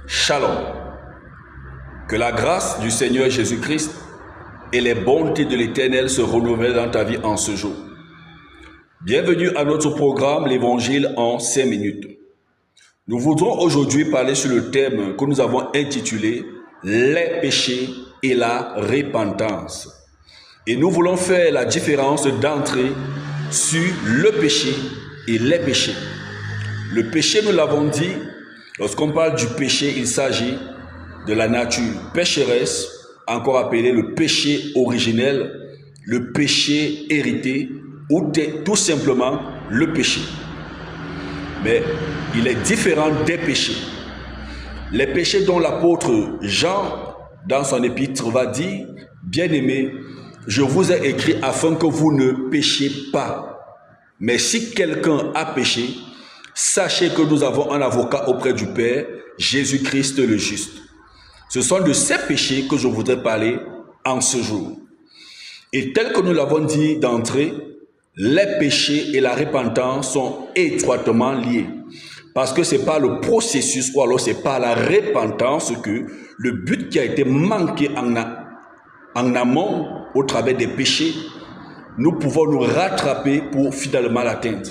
Shalom. Que la grâce du Seigneur Jésus-Christ et les bontés de l'Éternel se renouvellent dans ta vie en ce jour. Bienvenue à notre programme L'Évangile en 5 minutes. Nous voudrons aujourd'hui parler sur le thème que nous avons intitulé Les péchés et la repentance. Et nous voulons faire la différence d'entrée sur le péché et les péchés. Le péché, nous l'avons dit, lorsqu'on parle du péché, il s'agit de la nature pécheresse, encore appelé le péché originel, le péché hérité ou tout simplement le péché. Mais il est différent des péchés. Les péchés dont l'apôtre Jean, dans son épître, va dire, bien-aimés, je vous ai écrit afin que vous ne péchiez pas. Mais si quelqu'un a péché, sachez que nous avons un avocat auprès du Père, Jésus-Christ le juste. Ce sont de ces péchés que je voudrais parler en ce jour. Et tel que nous l'avons dit d'entrée, les péchés et la repentance sont étroitement liés. Parce que ce n'est pas le processus ou alors ce n'est pas la repentance que le but qui a été manqué en amont au travers des péchés, nous pouvons nous rattraper pour finalement l'atteindre.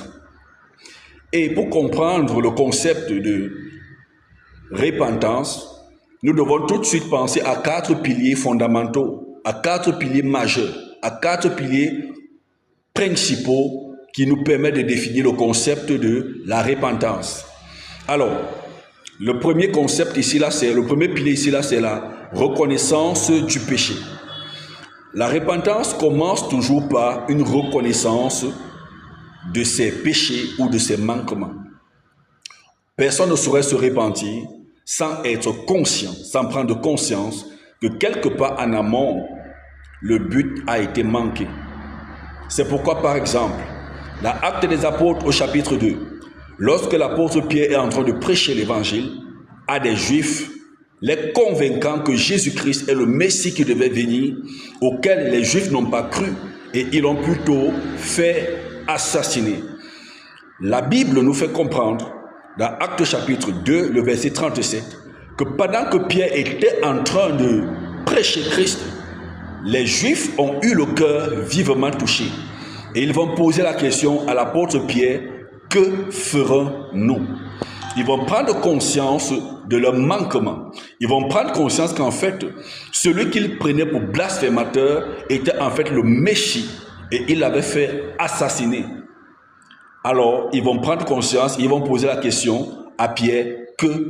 Et pour comprendre le concept de repentance, nous devons tout de suite penser à 4 piliers fondamentaux, à 4 piliers majeurs, à 4 piliers principaux qui nous permettent de définir le concept de la repentance. Alors, le premier concept ici, le premier pilier ici, c'est la reconnaissance du péché. La repentance commence toujours par une reconnaissance de ses péchés ou de ses manquements. Personne ne saurait se repentir sans être conscient, sans prendre conscience que quelque part en amont, le but a été manqué. C'est pourquoi, par exemple, dans Actes des Apôtres au chapitre 2, lorsque l'apôtre Pierre est en train de prêcher l'évangile à des Juifs, les convaincant que Jésus-Christ est le Messie qui devait venir, auquel les Juifs n'ont pas cru et ils l'ont plutôt fait assassiner. La Bible nous fait comprendre, dans Actes chapitre 2, le verset 37, que pendant que Pierre était en train de prêcher Christ, les Juifs ont eu le cœur vivement touché. Et ils vont poser la question à l'apôtre Pierre, que ferons-nous? Ils vont prendre conscience de leur manquement. Ils vont prendre conscience qu'en fait, celui qu'ils prenaient pour blasphémateur était en fait le Messie et il l'avait fait assassiner. Alors, ils vont prendre conscience, ils vont poser la question à Pierre, que